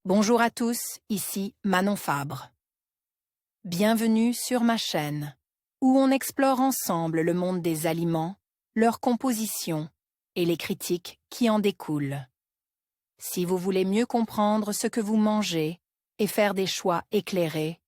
Bonjour à tous, ici Manon Fabre. Bienvenue sur ma chaîne, où on explore ensemble le monde des aliments, leur composition et les critiques qui en découlent. Si vous voulez mieux comprendre ce que vous mangez et faire des choix éclairés,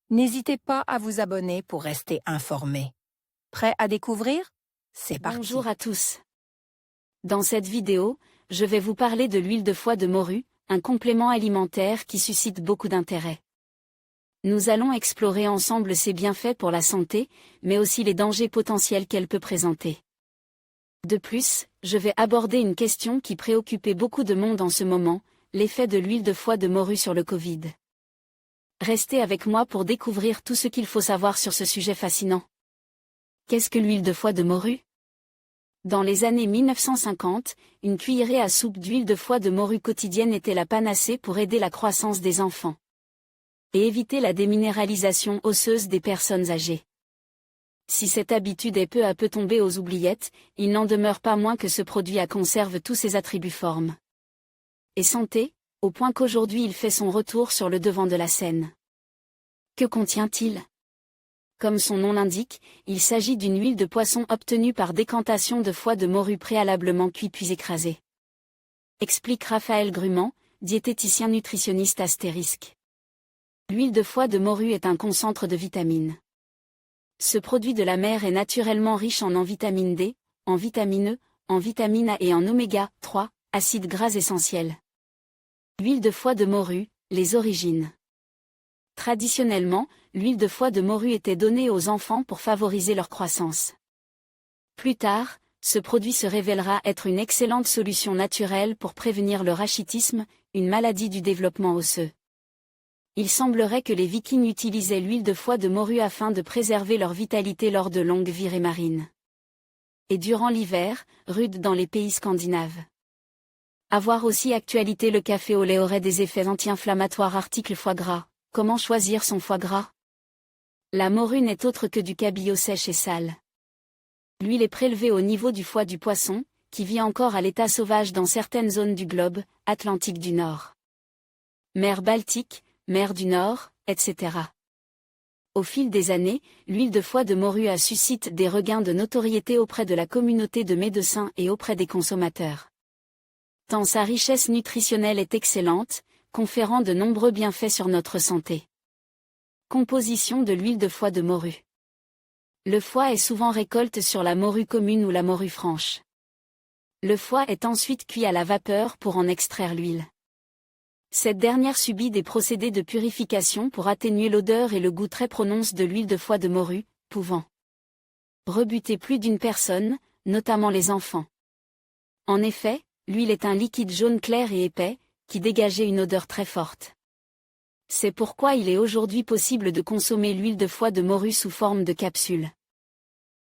n'hésitez pas à vous abonner pour rester informé. Prêt à découvrir? C'est parti. Bonjour à tous. Dans cette vidéo, je vais vous parler de l'huile de foie de morue, un complément alimentaire qui suscite beaucoup d'intérêt. Nous allons explorer ensemble ses bienfaits pour la santé, mais aussi les dangers potentiels qu'elle peut présenter. De plus, je vais aborder une question qui préoccupait beaucoup de monde en ce moment, l'effet de l'huile de foie de morue sur le Covid. Restez avec moi pour découvrir tout ce qu'il faut savoir sur ce sujet fascinant. Qu'est-ce que l'huile de foie de morue ? Dans les années 1950, une cuillerée à soupe d'huile de foie de morue quotidienne était la panacée pour aider la croissance des enfants et éviter la déminéralisation osseuse des personnes âgées. Si cette habitude est peu à peu tombée aux oubliettes, il n'en demeure pas moins que ce produit conserve tous ses attributs forme et santé, au point qu'aujourd'hui il fait son retour sur le devant de la scène. Que contient-il ? Comme son nom l'indique, il s'agit d'une huile de poisson obtenue par décantation de foie de morue préalablement cuit puis écrasé. Explique Raphaël Grument, diététicien nutritionniste astérisque. L'huile de foie de morue est un concentre de vitamines. Ce produit de la mer est naturellement riche en vitamine D, en vitamine E, en vitamine A et en oméga 3, acides gras essentiels. L'huile de foie de morue, les origines. Traditionnellement, l'huile de foie de morue était donnée aux enfants pour favoriser leur croissance. Plus tard, ce produit se révélera être une excellente solution naturelle pour prévenir le rachitisme, une maladie du développement osseux. Il semblerait que les Vikings utilisaient l'huile de foie de morue afin de préserver leur vitalité lors de longues virées marines. Et durant l'hiver, rude dans les pays scandinaves. À voir aussi actualité, le café au lait aurait des effets anti-inflammatoires. Article foie gras. Comment choisir son foie gras ? La morue n'est autre que du cabillaud sèche et sale. L'huile est prélevée au niveau du foie du poisson, qui vit encore à l'état sauvage dans certaines zones du globe, Atlantique du Nord, mer Baltique, mer du Nord, etc. Au fil des années, l'huile de foie de morue a suscité des regains de notoriété auprès de la communauté de médecins et auprès des consommateurs. Tant sa richesse nutritionnelle est excellente, conférant de nombreux bienfaits sur notre santé. Composition de l'huile de foie de morue. Le foie est souvent récolté sur la morue commune ou la morue franche. Le foie est ensuite cuit à la vapeur pour en extraire l'huile. Cette dernière subit des procédés de purification pour atténuer l'odeur et le goût très prononcé de l'huile de foie de morue, pouvant rebuter plus d'une personne, notamment les enfants. En effet, l'huile est un liquide jaune clair et épais, qui dégageait une odeur très forte. C'est pourquoi il est aujourd'hui possible de consommer l'huile de foie de morue sous forme de capsules.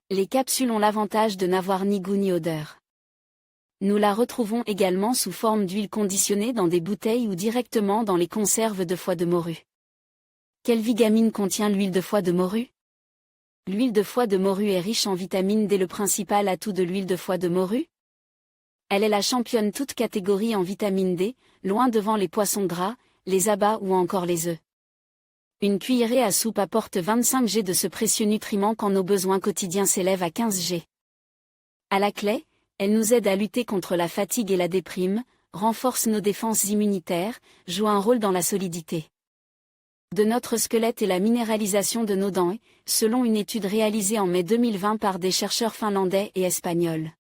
Les capsules ont l'avantage de n'avoir ni goût ni odeur. Nous la retrouvons également sous forme d'huile conditionnée dans des bouteilles ou directement dans les conserves de foie de morue. Quelle vitamine contient l'huile de foie de morue ? L'huile de foie de morue est riche en vitamine D. Le principal atout de l'huile de foie de morue ? Elle est la championne toute catégorie en vitamine D, loin devant les poissons gras, les abats ou encore les œufs. Une cuillerée à soupe apporte 25 g de ce précieux nutriment quand nos besoins quotidiens s'élèvent à 15 g. À la clé, elle nous aide à lutter contre la fatigue et la déprime, renforce nos défenses immunitaires, joue un rôle dans la solidité de notre squelette et la minéralisation de nos dents, selon une étude réalisée en mai 2020 par des chercheurs finlandais et espagnols.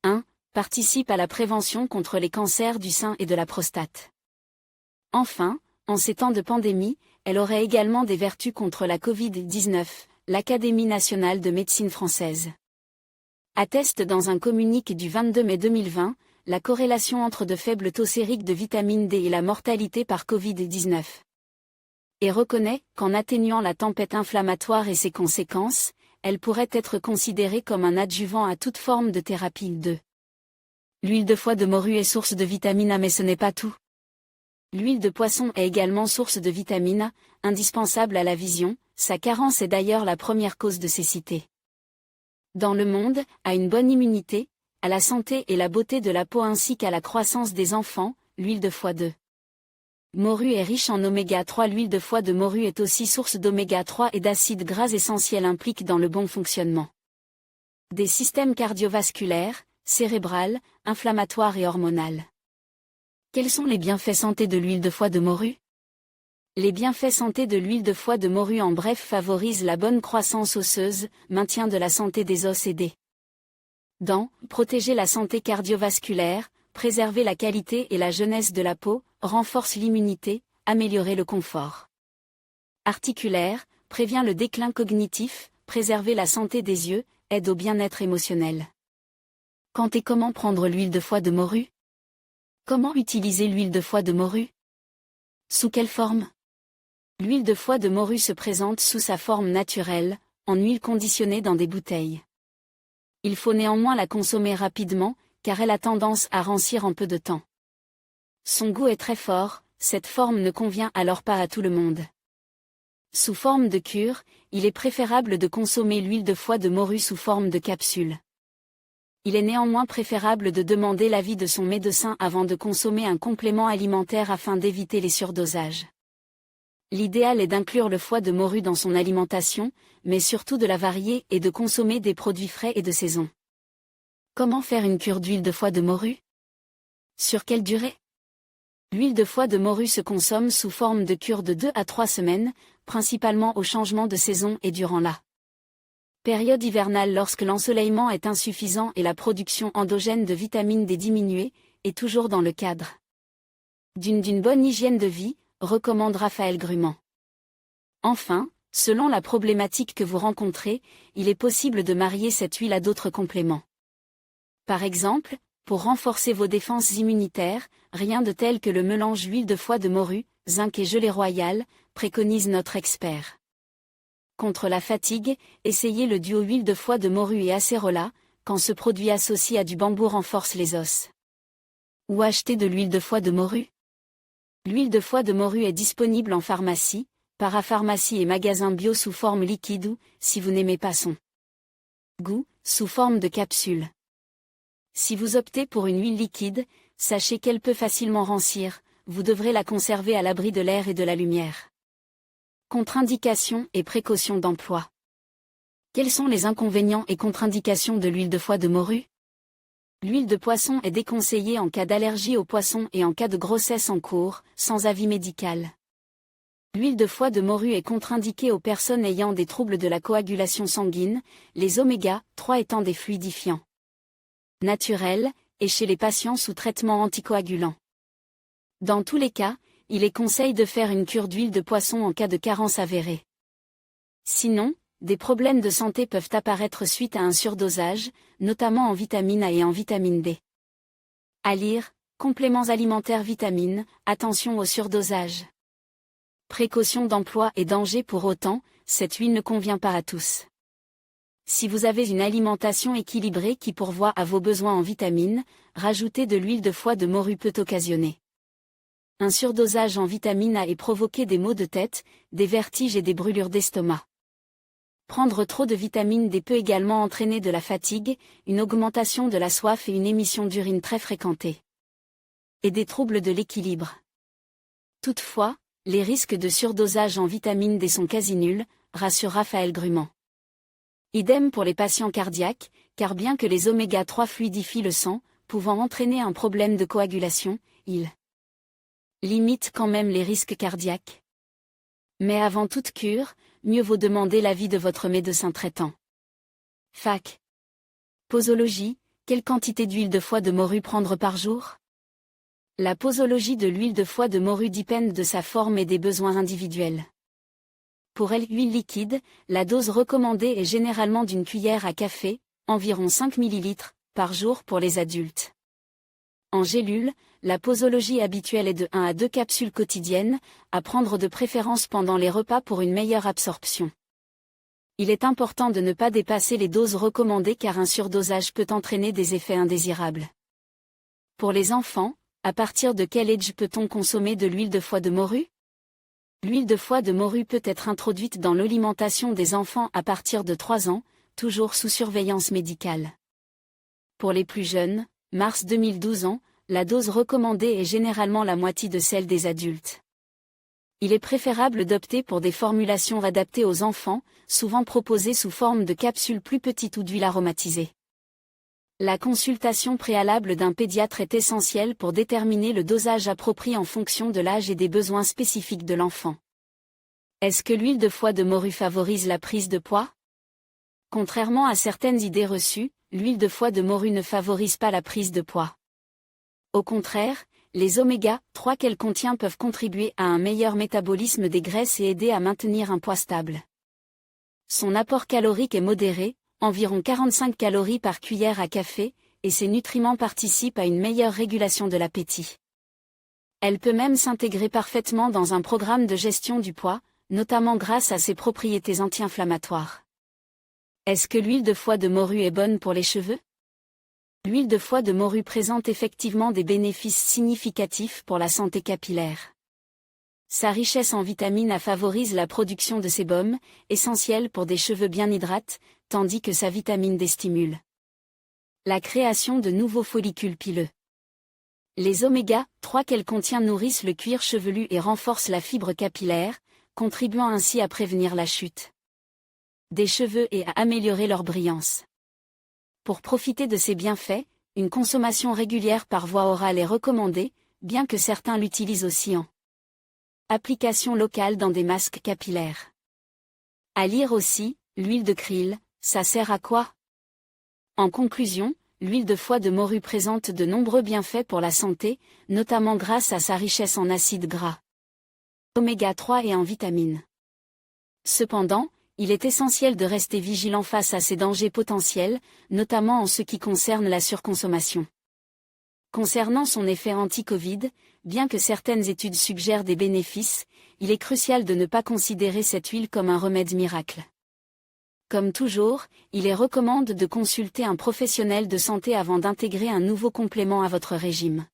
1. Participe à la prévention contre les cancers du sein et de la prostate. Enfin, en ces temps de pandémie, elle aurait également des vertus contre la Covid-19, l'Académie nationale de médecine française atteste dans un communiqué du 22 mai 2020, la corrélation entre de faibles taux sériques de vitamine D et la mortalité par Covid-19. Et reconnaît qu'en atténuant la tempête inflammatoire et ses conséquences, elle pourrait être considérée comme un adjuvant à toute forme de thérapie. 2. L'huile de foie de morue est source de vitamine A, mais ce n'est pas tout. L'huile de poisson est également source de vitamine A, indispensable à la vision, sa carence est d'ailleurs la première cause de cécité. Dans le monde, à une bonne immunité, à la santé et la beauté de la peau ainsi qu'à la croissance des enfants, l'huile de foie de Morue est riche en oméga 3. L'huile de foie de morue est aussi source d'oméga 3 et d'acides gras essentiels, implique dans le bon fonctionnement des systèmes cardiovasculaires, cérébral, inflammatoire et hormonal. Quels sont les bienfaits santé de l'huile de foie de morue? Les bienfaits santé de l'huile de foie de morue en bref favorisent la bonne croissance osseuse, maintien de la santé des os et des dents, protéger la santé cardiovasculaire, préserver la qualité et la jeunesse de la peau, renforce l'immunité, améliorer le confort articulaire, prévient le déclin cognitif, préserver la santé des yeux, aide au bien-être émotionnel. Quand et comment prendre l'huile de foie de morue? Comment utiliser l'huile de foie de morue? Sous quelle forme? L'huile de foie de morue se présente sous sa forme naturelle, en huile conditionnée dans des bouteilles. Il faut néanmoins la consommer rapidement, car elle a tendance à rancir en peu de temps. Son goût est très fort, cette forme ne convient alors pas à tout le monde. Sous forme de cure, il est préférable de consommer l'huile de foie de morue sous forme de capsule. Il est néanmoins préférable de demander l'avis de son médecin avant de consommer un complément alimentaire afin d'éviter les surdosages. L'idéal est d'inclure le foie de morue dans son alimentation, mais surtout de la varier et de consommer des produits frais et de saison. Comment faire une cure d'huile de foie de morue? Sur quelle durée? L'huile de foie de morue se consomme sous forme de cure de 2 à 3 semaines, principalement au changement de saison et durant la période hivernale lorsque l'ensoleillement est insuffisant et la production endogène de vitamine D diminuée, et toujours dans le cadre d'une bonne hygiène de vie, recommande Raphaël Grument. Enfin, selon la problématique que vous rencontrez, il est possible de marier cette huile à d'autres compléments. Par exemple, pour renforcer vos défenses immunitaires, rien de tel que le mélange huile de foie de morue, zinc et gelée royale, préconise notre expert. Contre la fatigue, essayez le duo huile de foie de morue et acérola, quand ce produit associé à du bambou renforce les os. Où acheter de l'huile de foie de morue? L'huile de foie de morue est disponible en pharmacie, parapharmacie et magasins bio sous forme liquide ou, si vous n'aimez pas son goût, sous forme de capsule. Si vous optez pour une huile liquide, sachez qu'elle peut facilement rancir, vous devrez la conserver à l'abri de l'air et de la lumière. Contre-indications et précautions d'emploi. Quels sont les inconvénients et contre-indications de l'huile de foie de morue? L'huile de poisson est déconseillée en cas d'allergie au poisson et en cas de grossesse en cours, sans avis médical. L'huile de foie de morue est contre-indiquée aux personnes ayant des troubles de la coagulation sanguine, les oméga 3 étant des fluidifiants naturels, et chez les patients sous traitement anticoagulant. Dans tous les cas, il est conseillé de faire une cure d'huile de poisson en cas de carence avérée. Sinon, des problèmes de santé peuvent apparaître suite à un surdosage, notamment en vitamine A et en vitamine D. À lire, compléments alimentaires vitamines, attention au surdosage. Précautions d'emploi et danger. Pour autant, cette huile ne convient pas à tous. Si vous avez une alimentation équilibrée qui pourvoit à vos besoins en vitamines, rajouter de l'huile de foie de morue peut occasionner un surdosage en vitamine A et provoquer des maux de tête, des vertiges et des brûlures d'estomac. Prendre trop de vitamine D peut également entraîner de la fatigue, une augmentation de la soif et une émission d'urine très fréquentée. Et des troubles de l'équilibre. Toutefois, les risques de surdosage en vitamine D sont quasi nuls, rassure Raphaël Grument. Idem pour les patients cardiaques, car bien que les oméga 3 fluidifient le sang, pouvant entraîner un problème de coagulation, ils limitent quand même les risques cardiaques. Mais avant toute cure, mieux vaut demander l'avis de votre médecin traitant. Fac. Posologie, quelle quantité d'huile de foie de morue prendre par jour? La posologie de l'huile de foie de morue dépend de sa forme et des besoins individuels. Pour l'huile liquide, la dose recommandée est généralement d'une cuillère à café, environ 5 ml, par jour pour les adultes. En gélule, la posologie habituelle est de 1 à 2 capsules quotidiennes, à prendre de préférence pendant les repas pour une meilleure absorption. Il est important de ne pas dépasser les doses recommandées car un surdosage peut entraîner des effets indésirables. Pour les enfants, à partir de quel âge peut-on consommer de l'huile de foie de morue? L'huile de foie de morue peut être introduite dans l'alimentation des enfants à partir de 3 ans, toujours sous surveillance médicale. Pour les plus jeunes, mars 2012 ans, la dose recommandée est généralement la moitié de celle des adultes. Il est préférable d'opter pour des formulations adaptées aux enfants, souvent proposées sous forme de capsules plus petites ou d'huile aromatisée. La consultation préalable d'un pédiatre est essentielle pour déterminer le dosage approprié en fonction de l'âge et des besoins spécifiques de l'enfant. Est-ce que l'huile de foie de morue favorise la prise de poids? Contrairement à certaines idées reçues, l'huile de foie de morue ne favorise pas la prise de poids. Au contraire, les oméga-3 qu'elle contient peuvent contribuer à un meilleur métabolisme des graisses et aider à maintenir un poids stable. Son apport calorique est modéré, environ 45 calories par cuillère à café, et ses nutriments participent à une meilleure régulation de l'appétit. Elle peut même s'intégrer parfaitement dans un programme de gestion du poids, notamment grâce à ses propriétés anti-inflammatoires. Est-ce que l'huile de foie de morue est bonne pour les cheveux? L'huile de foie de morue présente effectivement des bénéfices significatifs pour la santé capillaire. Sa richesse en vitamines A favorise la production de sébum, essentiel pour des cheveux bien hydratés, tandis que sa vitamine D stimule la création de nouveaux follicules pileux. Les oméga-3 qu'elle contient nourrissent le cuir chevelu et renforcent la fibre capillaire, contribuant ainsi à prévenir la chute des cheveux et à améliorer leur brillance. Pour profiter de ces bienfaits, une consommation régulière par voie orale est recommandée, bien que certains l'utilisent aussi en application locale dans des masques capillaires. À lire aussi, l'huile de krill, ça sert à quoi? En conclusion, l'huile de foie de morue présente de nombreux bienfaits pour la santé, notamment grâce à sa richesse en acides gras, oméga 3 et en vitamines. Cependant, il est essentiel de rester vigilant face à ces dangers potentiels, notamment en ce qui concerne la surconsommation. Concernant son effet anti-Covid, bien que certaines études suggèrent des bénéfices, il est crucial de ne pas considérer cette huile comme un remède miracle. Comme toujours, il est recommandé de consulter un professionnel de santé avant d'intégrer un nouveau complément à votre régime.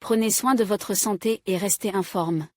Prenez soin de votre santé et restez informe.